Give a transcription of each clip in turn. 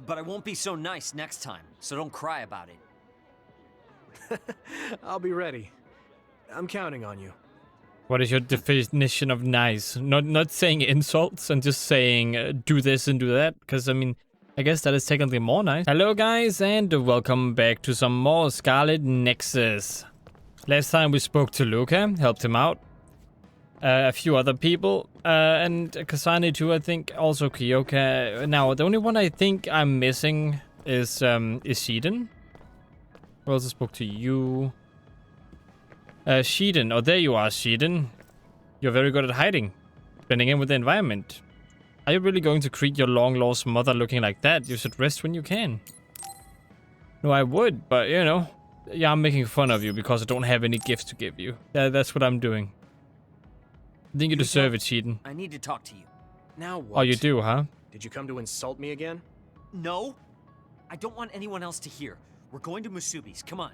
But I won't be so nice next time, so don't cry about it. I'll be ready. I'm counting on you. What is your definition of nice? Not saying insults and just saying do this and do that, because I mean, I guess that is technically more nice. Hello guys, and welcome back to some more Scarlet Nexus. Last time we spoke to Luca, helped him out. A few other people, and Kasane too, I think. Also Kyoka. Now, the only one I think I'm missing is Shiden. Who else spoke to you? Shiden. Oh, there you are, Shiden. You're very good at hiding. Blending in with the environment. Are you really going to treat your long-lost mother looking like that? You should rest when you can. No, I would, but you know. Yeah, I'm making fun of you because I don't have any gifts to give you. That's what I'm doing. I think you deserve it, Shiden. I need to talk to you. Now what? Oh, you do, huh? Did you come to insult me again? No. I don't want anyone else to hear. We're going to Musubi's. Come on.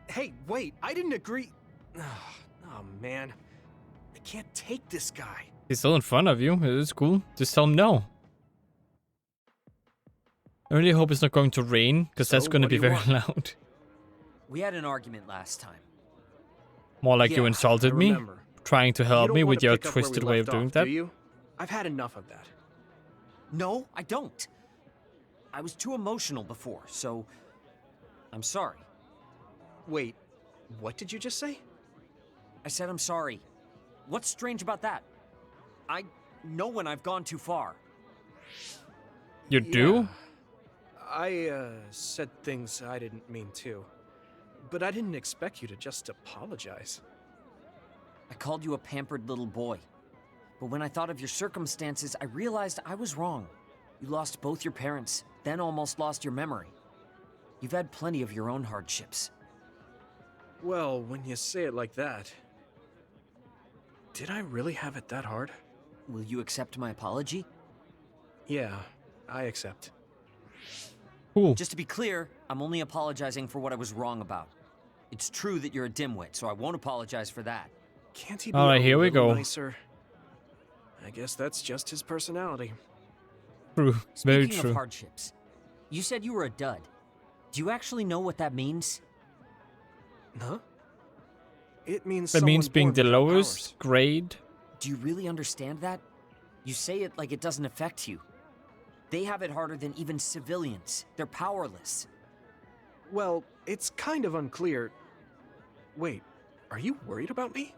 Hey, wait. I didn't agree. Oh, man. I can't take this guy. He's still in front of you. It's cool. Just tell him no. I really hope it's not going to rain, because that's going to be very loud. We had an argument last time. More like you Yeah, insulted me, trying to help me with your twisted way of doing that. Do you? I've had enough of that. No, I don't. I was too emotional before, so I'm sorry. Wait, what did you just say? I said I'm sorry. What's strange about that? I know when I've gone too far. You do? I said things I didn't mean to. But I didn't expect you to just apologize. I called you a pampered little boy. But when I thought of your circumstances, I realized I was wrong. You lost both your parents, then almost lost your memory. You've had plenty of your own hardships. Well, when you say it like that... Did I really have it that hard? Will you accept my apology? Yeah, I accept. Cool. Just to be clear, I'm only apologizing for what I was wrong about. It's true that you're a dimwit, so I won't apologize for that. Can't he be Alright, a here we little go. nicer? I guess that's just his personality. True. Very Speaking true. of hardships, you said you were a dud. Do you actually know what that means? Huh? It means That means someone being born the without lowest powers. grade. Do you really understand that? You say it like it doesn't affect you. They have it harder than even civilians. They're powerless. Well, it's kind of unclear. Wait, are you worried about me?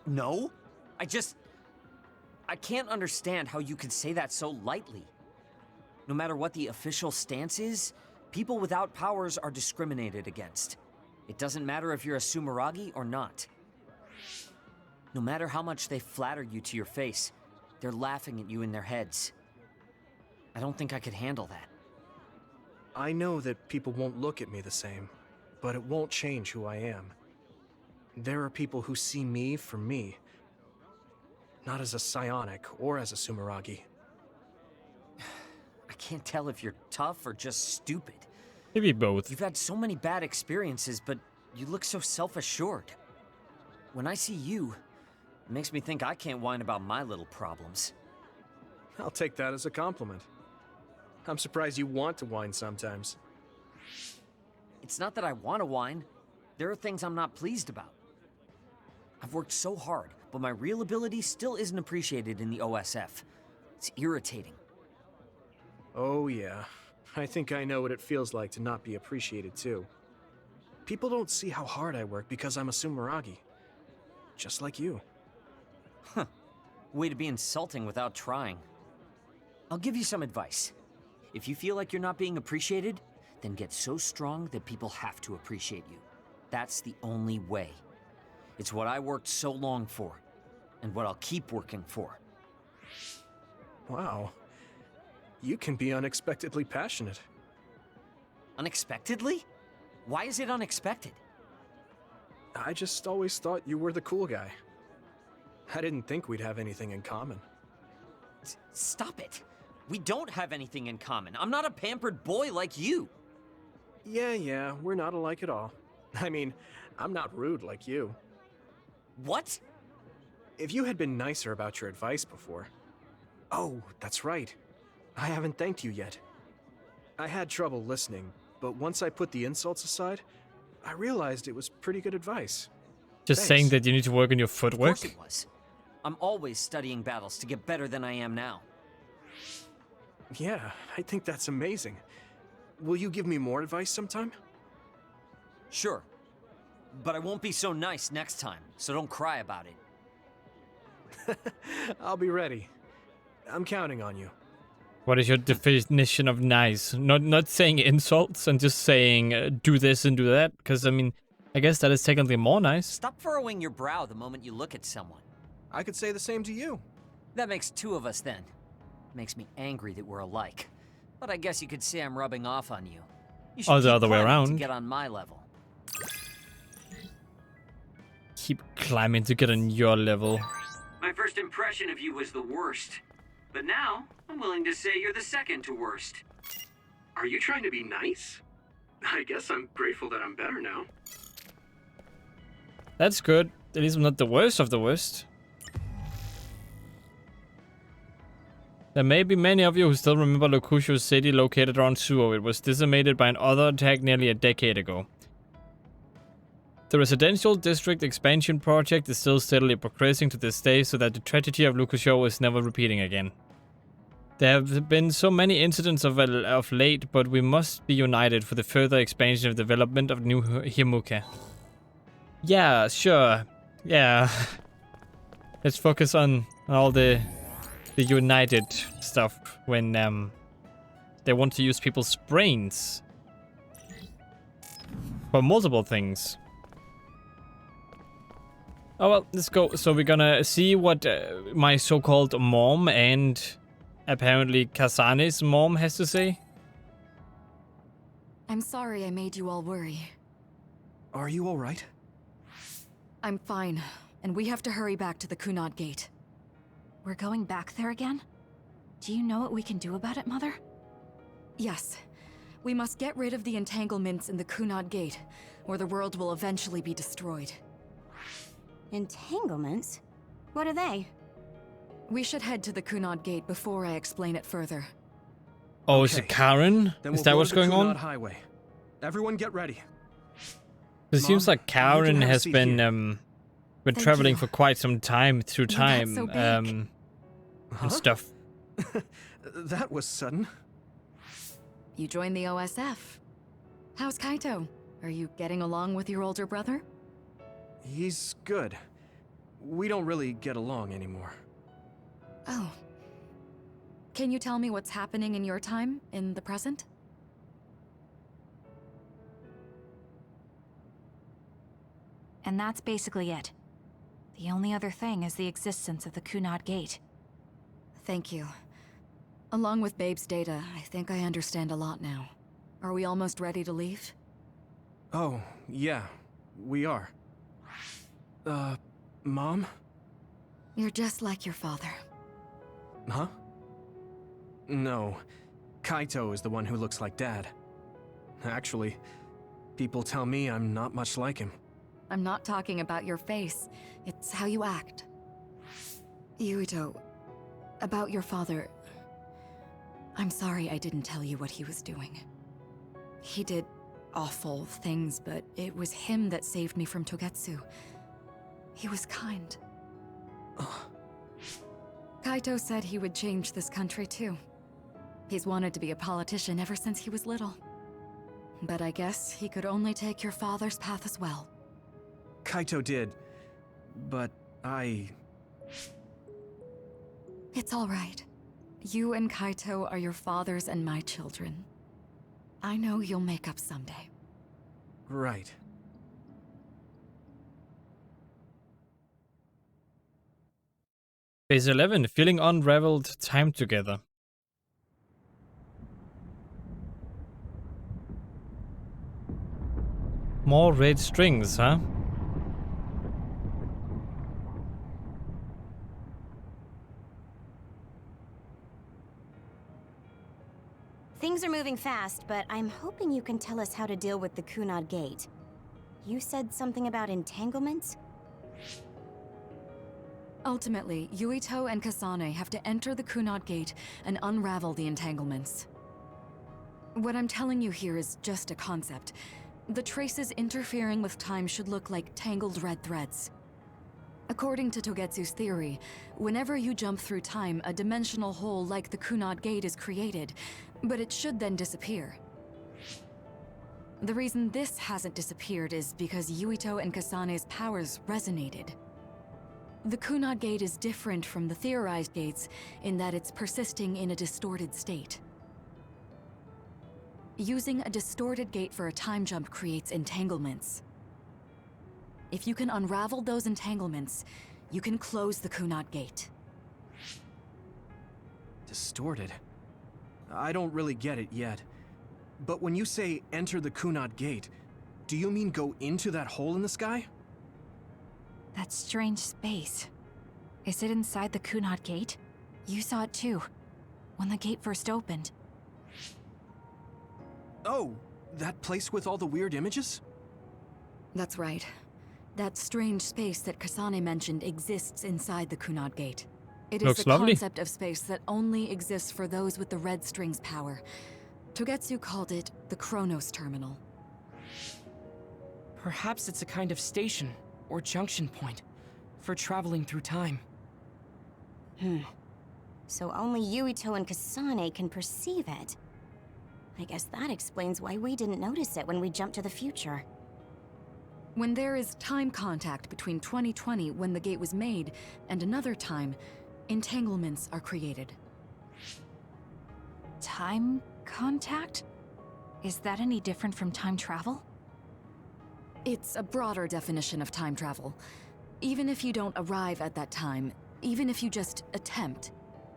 No? I can't understand how you could say that so lightly. No matter what the official stance is, people without powers are discriminated against. It doesn't matter if you're a Sumeragi or not. No matter how much they flatter you to your face, they're laughing at you in their heads. I don't think I could handle that. I know that people won't look at me the same, but it won't change who I am. There are people who see me for me, not as a psionic or as a Sumeragi. I can't tell if you're tough or just stupid. Maybe both. You've had so many bad experiences, but you look so self-assured. When I see you, it makes me think I can't whine about my little problems. I'll take that as a compliment. I'm surprised you want to whine sometimes. It's not that I want to whine. There are things I'm not pleased about. I've worked so hard, but my real ability still isn't appreciated in the OSF. It's irritating. Oh yeah, I think I know what it feels like to not be appreciated too. People don't see how hard I work because I'm a Sumeragi. Just like you. Huh. Way to be insulting without trying. I'll give you some advice. If you feel like you're not being appreciated, then get so strong that people have to appreciate you. That's the only way. It's what I worked so long for, and what I'll keep working for. Wow. You can be unexpectedly passionate. Unexpectedly? Why is it unexpected? I just always thought you were the cool guy. I didn't think we'd have anything in common. Stop it. We don't have anything in common. I'm not a pampered boy like you. Yeah, we're not alike at all. I mean, I'm not rude like you. What? If you had been nicer about your advice before... Oh, that's right. I haven't thanked you yet. I had trouble listening, but once I put the insults aside, I realized it was pretty good advice. Just Thanks. saying that you need to work on your Of course footwork. it was. I'm always studying battles to get better than I am now. Yeah, I think that's amazing. Will you give me more advice sometime? Sure. But I won't be so nice next time, so don't cry about it. I'll be ready. I'm counting on you. What is your definition of nice? Not saying insults and just saying do this and do that, because I mean, I guess that is technically more nice. Stop furrowing your brow the moment you look at someone. I could say the same to you. That makes two of us then. Makes me angry that we're alike. But I guess you could say I'm rubbing off on you. You should Or the keep other way climbing around. to get on my level. Keep climbing to get on your level. My first impression of you was the worst. But now, I'm willing to say you're the second to worst. Are you trying to be nice? I guess I'm grateful that I'm better now. That's good. At least I'm not the worst of the worst. There may be many of you who still remember Lokusho City located around Suo. It was decimated by another attack nearly a decade ago. The residential district expansion project is still steadily progressing to this day so that the tragedy of Lokusho is never repeating again. There have been so many incidents of late, but we must be united for the further expansion and development of New Himuka. Yeah, sure. Yeah. Let's focus on all the united stuff when they want to use people's brains for multiple things. Oh well, let's go. So we're gonna see what my so-called mom and apparently Kasane's mom has to say. I'm sorry I made you all worry. Are you alright? I'm fine, and we have to hurry back to the Kunad Gate. We're going back there again? Do you know what we can do about it, Mother? Yes. We must get rid of the entanglements in the Kunad Gate, or the world will eventually be destroyed. Entanglements? What are they? We should head to the Kunad Gate before I explain it further. Oh, is it Karen? Then Is we'll that go what's to the going Kunad on? Highway. Everyone get ready. It seems Mom, like you can Karen have a has seat been here. been Thank traveling you. for quite some time through You got time so big. and stuff. That was sudden. You joined the OSF. How's Kaito? Are you getting along with your older brother? He's good. We don't really get along anymore. Oh. Can you tell me what's happening in your time, in the present? And that's basically it. The only other thing is the existence of the Kunad Gate. Thank you. Along with Babe's data, I think I understand a lot now. Are we almost ready to leave? Oh, yeah, we are. Mom? You're just like your father. Huh? No. Kaito is the one who looks like Dad. Actually, people tell me I'm not much like him. I'm not talking about your face. It's how you act. Yuito, about your father... I'm sorry I didn't tell you what he was doing. He did awful things, but it was him that saved me from Togetsu. He was kind. Kaito said he would change this country too. He's wanted to be a politician ever since he was little. But I guess he could only take your father's path as well. Kaito did, but It's all right. You and Kaito are your father's and my children. I know you'll make up someday. Right. Phase 11, feeling unraveled, time together. More red strings, huh? Things are moving fast, but I'm hoping you can tell us how to deal with the Kunad Gate. You said something about entanglements? Ultimately, Yuito and Kasane have to enter the Kunad Gate and unravel the entanglements. What I'm telling you here is just a concept. The traces interfering with time should look like tangled red threads. According to Togetsu's theory, whenever you jump through time, a dimensional hole like the Kunad Gate is created, but it should then disappear. The reason this hasn't disappeared is because Yuito and Kasane's powers resonated. The Kunad Gate is different from the theorized gates in that it's persisting in a distorted state. Using a distorted gate for a time jump creates entanglements. If you can unravel those entanglements, you can close the Kunad Gate. Distorted? I don't really get it yet. But when you say enter the Kunad Gate, do you mean go into that hole in the sky? That strange space. Is it inside the Kunad Gate? You saw it too, when the gate first opened. Oh, that place with all the weird images? That's right. That strange space that Kasane mentioned exists inside the Kunad Gate. It is Looks a lovely. concept of space that only exists for those with the red string's power. Togetsu called it the Chronos Terminal. Perhaps it's a kind of station or junction point for traveling through time. So only Yuito and Kasane can perceive it. I guess that explains why we didn't notice it when we jumped to the future. When there is time contact between 2020, when the gate was made, and another time, entanglements are created. Time contact? Is that any different from time travel? It's a broader definition of time travel. Even if you don't arrive at that time, even if you just attempt.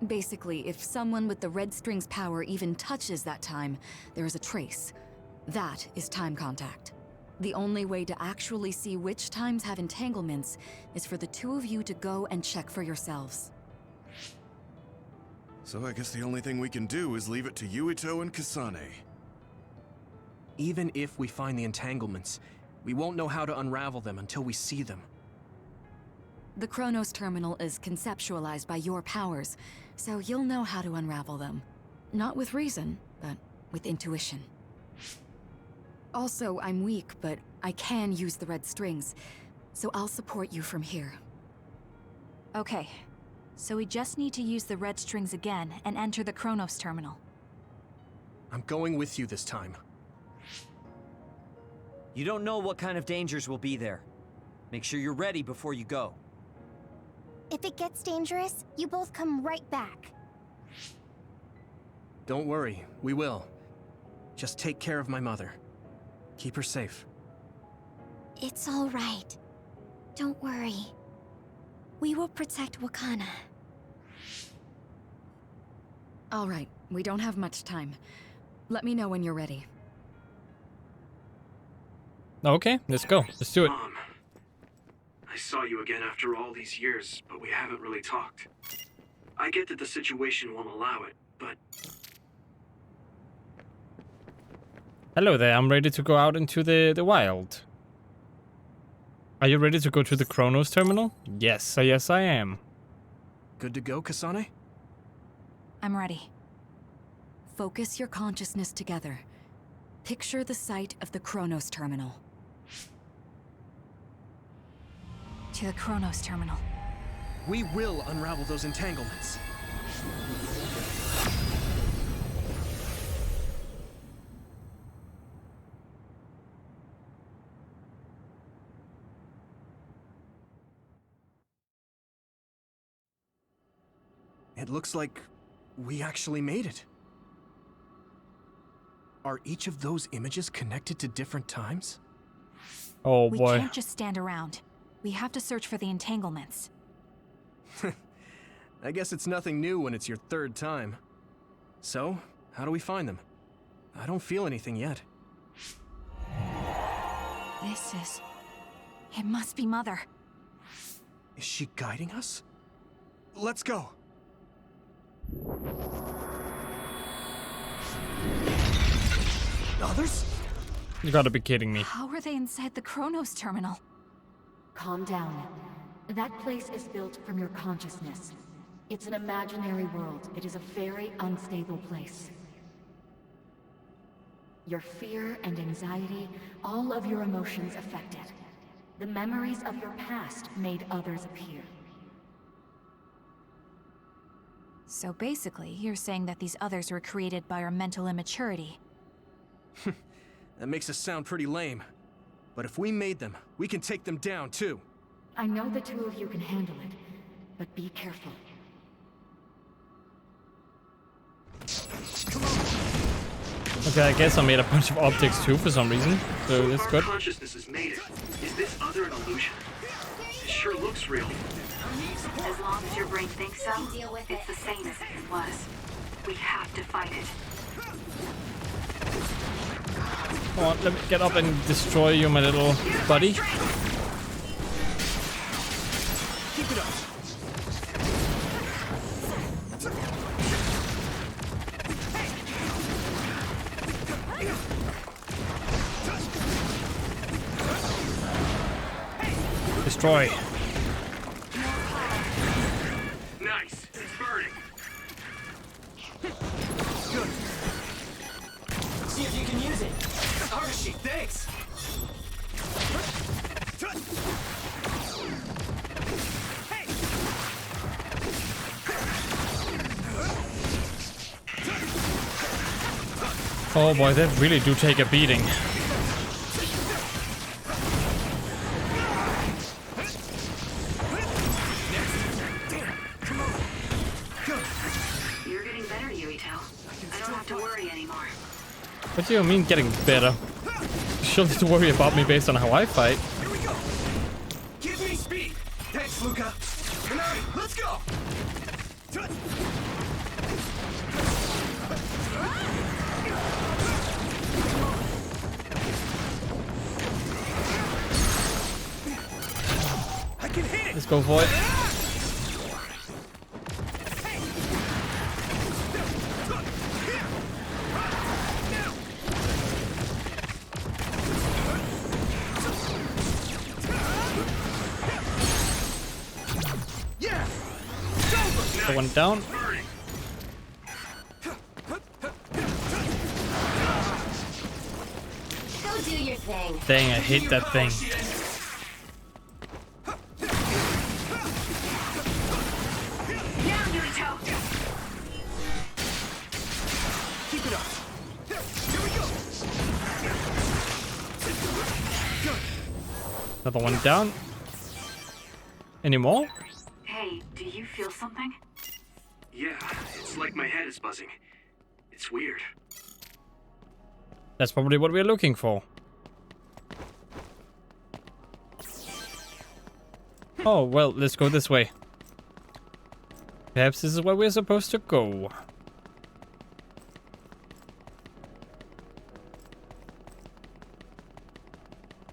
Basically, if someone with the red string's power even touches that time, there is a trace. That is time contact. The only way to actually see which times have entanglements is for the two of you to go and check for yourselves. So I guess the only thing we can do is leave it to Yuito and Kasane. Even if we find the entanglements, we won't know how to unravel them until we see them. The Chronos Terminal is conceptualized by your powers, so you'll know how to unravel them. Not with reason, but with intuition. Also, I'm weak, but I can use the red strings, so I'll support you from here. Okay, so we just need to use the red strings again and enter the Chronos Terminal. I'm going with you this time. You don't know what kind of dangers will be there. Make sure you're ready before you go. If it gets dangerous, you both come right back. Don't worry, we will. Just take care of my mother. Keep her safe. It's all right. Don't worry. We will protect Wakana. All right, we don't have much time. Let me know when you're ready. Okay, let's go. Let's do it. Mom, I saw you again after all these years, but we haven't really talked. I get that the situation won't allow it, but Hello there, I'm ready to go out into the wild. Are you ready to go to the Chronos Terminal? Yes, yes I am. good to go, Kasane? I'm ready. Focus your consciousness together. Picture the site of the Chronos Terminal. To the Chronos Terminal. We will unravel those entanglements. It looks like we actually made it. Are each of those images connected to different times? Oh We boy. can't just stand around. We have to search for the entanglements. I guess it's nothing new when it's your third time. So, how do we find them? I don't feel anything yet. This is... It must be Mother. Is she guiding us? Let's go! Others? You gotta be kidding me. How are they inside the Chronos Terminal? Calm down. That place is built from your consciousness. It's an imaginary world. It is a very unstable place. Your fear and anxiety, all of your emotions affected. The memories of your past made others appear. So basically, you're saying that these others were created by our mental immaturity. That makes us sound pretty lame. But if we made them, we can take them down too. I know the two of you can handle it, but be careful. Okay, I guess I made a bunch of objects too for some reason, so that's good. Consciousness has made it. Is this other an illusion? It sure looks real. As long as your brain thinks so, it's the same as if it was. We have to fight it. Come on, let me get up and destroy you, my little buddy. Keep it up. Destroy. Nice. It's burning. Good. See if you can use it. Archie, thanks. Oh boy, that really do take a beating. You're getting better, Yuito. I don't have to worry anymore. What do you mean getting better? You shouldn't have to worry about me based on how I fight. Here we go. Give me speed. Thanks, Luca. Kaname, let's go. I can hit it. Let's go for it. The one down. Go do your thing. Dang, I hate that thing. Now, Yuito! Keep it up. Here we go. Another one down. Any more? Hey, do you feel something? Yeah, it's like my head is buzzing. It's weird. That's probably what we're looking for. Oh, well, let's go this way. Perhaps this is where we're supposed to go.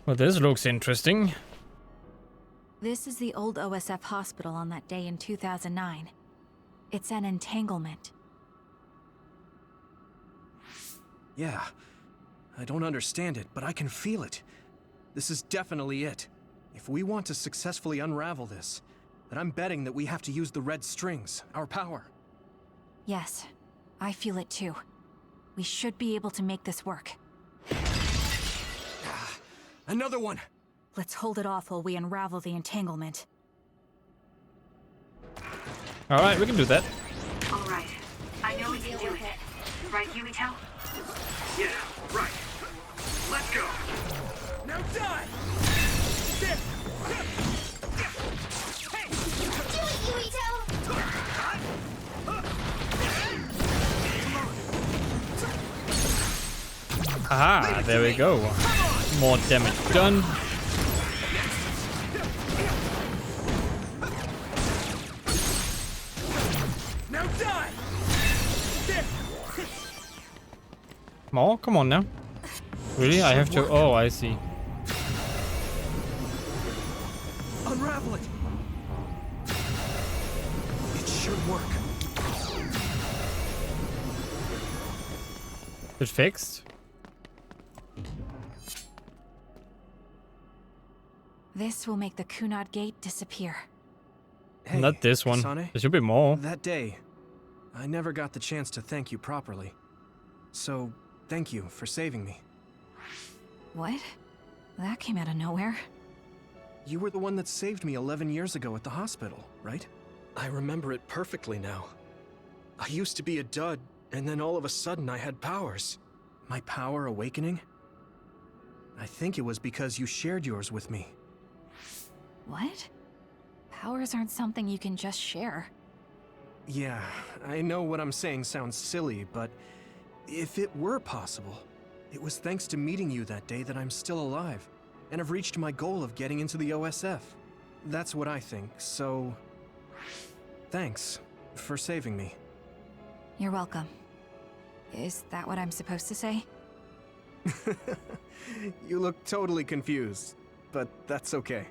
Well, this looks interesting. This is the old OSF hospital on that day in 2009. It's an entanglement. Yeah. I don't understand it, but I can feel it. This is definitely it. If we want to successfully unravel this, then I'm betting that we have to use the red strings, our power. Yes, I feel it too. We should be able to make this work. Another one! Let's hold it off while we unravel the entanglement. Alright, we can do that. All right. I know we can do it. Right, Yuito? Yeah, right. Let's go. Now die! There! Hey! Do it, Yuito! Aha, there we go. More damage done. Now die! There! More? Come on now. Really? I have to... Oh, I see. Unravel it! It should work. Is it fixed? This will make the Kunad Gate disappear. Hey, Not this one. Kasane, There should be more. that day, I never got the chance to thank you properly. So, thank you for saving me. What? That came out of nowhere. You were the one that saved me 11 years ago at the hospital, right? I remember it perfectly now. I used to be a dud, and then all of a sudden I had powers. My power awakening? I think it was because you shared yours with me. What? Powers aren't something you can just share. Yeah, I know what I'm saying sounds silly, but if it were possible, it was thanks to meeting you that day that I'm still alive, and have reached my goal of getting into the OSF. That's what I think, so thanks for saving me. You're welcome. Is that what I'm supposed to say? You look totally confused, but that's okay.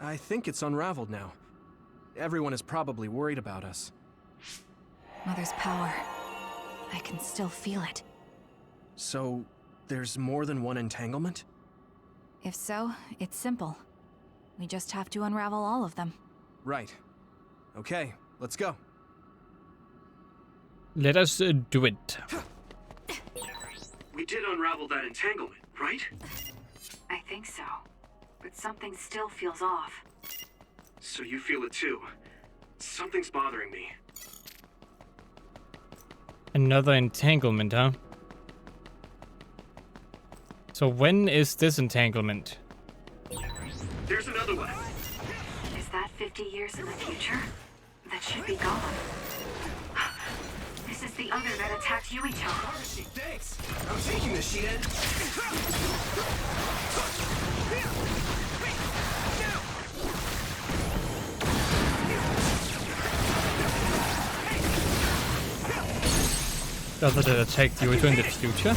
I think it's unraveled now. Everyone is probably worried about us. Mother's power. I can still feel it. So, there's more than one entanglement? If so, it's simple. We just have to unravel all of them. Right. Okay, let's go. Let us do it. We did unravel that entanglement, right? I think so. But something still feels off. So you feel it too. Something's bothering me. Another entanglement, huh? So when is this entanglement? There's another one. Is that 50 years in the future? That should be gone. This is the other that attacked Yuito. Thanks! I'm taking this, Shiden! The other that attacked Yuito in the future?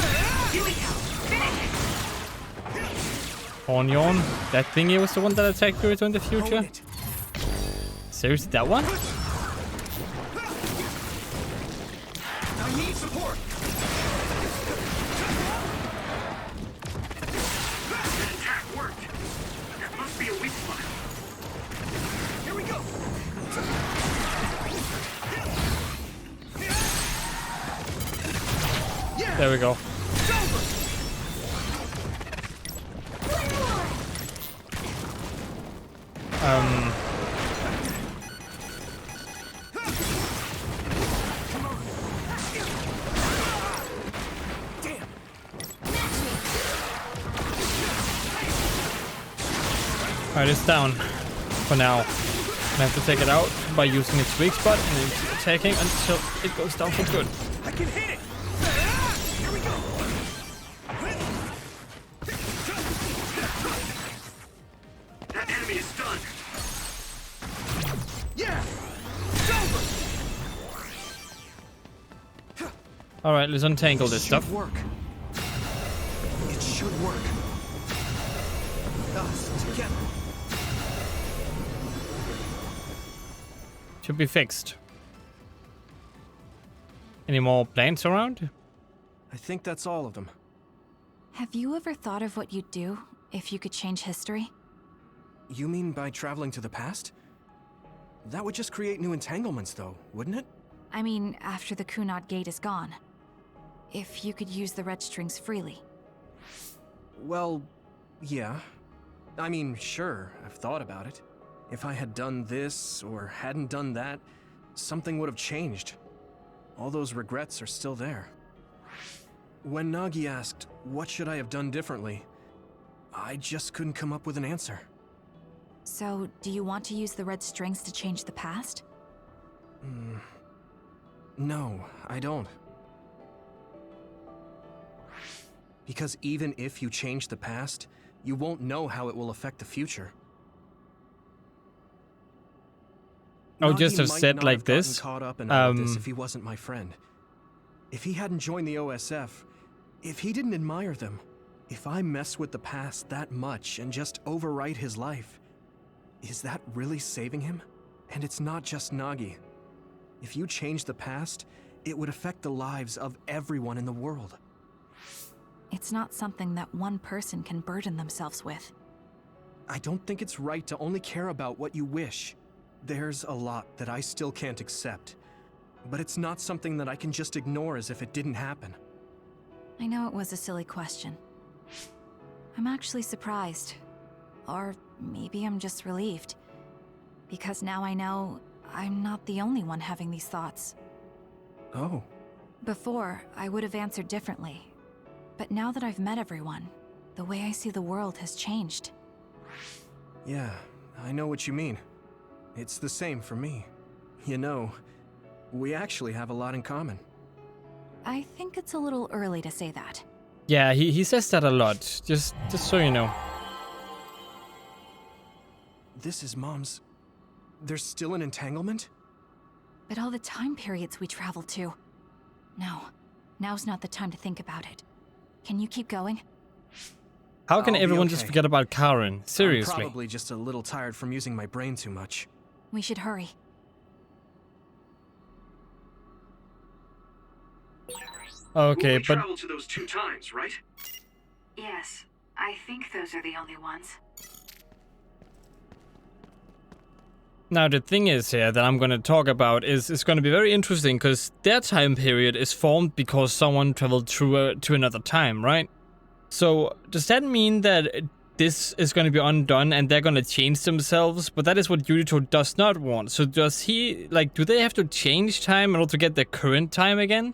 Onyon, that thingy was the one that attacked Yuito in the future? Seriously, that one? I need support! That attack worked. There must be a weak spot. Here we go! There we go. Alright, it's down for now. I have to take it out by using its weak spot and it's attacking until it goes down for good. I can hit it! Here we go! That enemy is stunned. Yeah! It's over! Alright, let's untangle this stuff. Work. It should work. Us together. Should be fixed. Any more plants around? I think that's all of them. Have you ever thought of what you'd do if you could change history? You mean by traveling to the past? That would just create new entanglements, though, wouldn't it? I mean, after the Kunad Gate is gone. If you could use the red strings freely. Well, yeah. I mean, sure, I've thought about it. If I had done this, or hadn't done that, something would have changed. All those regrets are still there. When Nagi asked, what should I have done differently, I just couldn't come up with an answer. So, do you want to use the red strings to change the past? No, I don't. Because even if you change the past, you won't know how it will affect the future. Oh, just have Nagi might said not like have gotten this. Caught up in all of this if he wasn't my friend. If he hadn't joined the OSF, if he didn't admire them, if I mess with the past that much and just overwrite his life, is that really saving him? And it's not just Nagi. If you change the past, it would affect the lives of everyone in the world. It's not something that one person can burden themselves with. I don't think it's right to only care about what you wish. There's a lot that I still can't accept, but it's not something that I can just ignore as if it didn't happen. I know it was a silly question. I'm actually surprised. Or maybe I'm just relieved. Because now I know I'm not the only one having these thoughts. Oh. Before, I would have answered differently. But now that I've met everyone, the way I see the world has changed. Yeah, I know what you mean. It's the same for me. You know, we actually have a lot in common. I think it's a little early to say that. Yeah, he says that a lot. Just so you know. This is Mom's... There's still an entanglement? But all the time periods we travel to. No, now's not the time to think about it. Can you keep going? How can I'll be everyone okay. just forget about Karen? Seriously. I'm probably just a little tired from using my brain too much. We should hurry. Okay, We but traveled to those 2 times, right? Yes, I think those are the only ones. now the thing is here that I'm gonna talk about is gonna be very interesting because their time period is formed because someone traveled through to another time, right? So does that mean that this is gonna be undone and they're gonna change themselves? But that is what Yuito does not want. So does he, like, do they have to change time in order to get their current time again?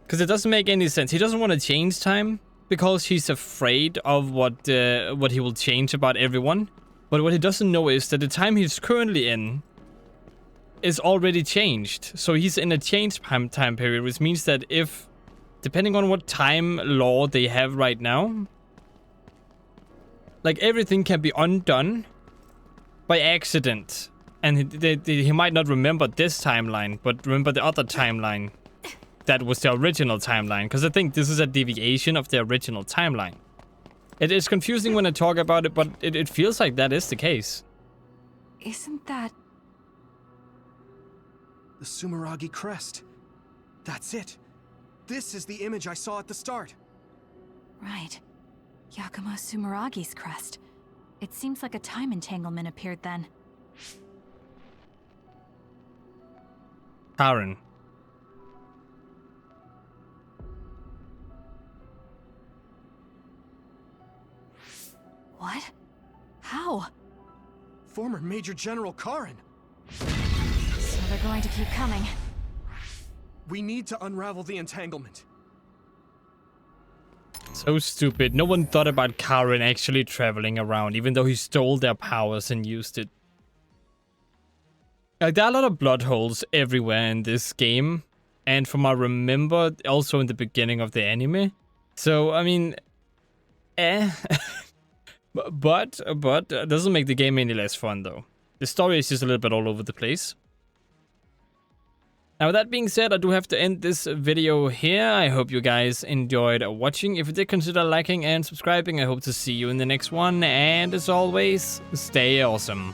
Because it doesn't make any sense. He doesn't want to change time because he's afraid of what he will change about everyone. But what he doesn't know is that the time he's currently in is already changed. So he's in a changed time period, which means that if, depending on what time law they have right now, like everything can be undone by accident. And he might not remember this timeline, but remember the other timeline. That was the original timeline, because I think this is a deviation of the original timeline. It is confusing when I talk about it, but it feels like that is the case. Isn't that... The Sumeragi crest. That's it. This is the image I saw at the start. Right. Yakumo Sumeragi's crest. It seems like a time entanglement appeared then. Karen. What? How? Former Major General Karen. So they're going to keep coming. We need to unravel the entanglement. So stupid. No one thought about Karen actually traveling around, even though he stole their powers and used it. Like, there are a lot of blood holes everywhere in this game. And from what I remember, also in the beginning of the anime. So, I mean... But it doesn't make the game any less fun, though. The story is just a little bit all over the place. Now, with that being said, I do have to end this video here. I hope you guys enjoyed watching. If you did, consider liking and subscribing. I hope to see you in the next one. And as always, stay awesome.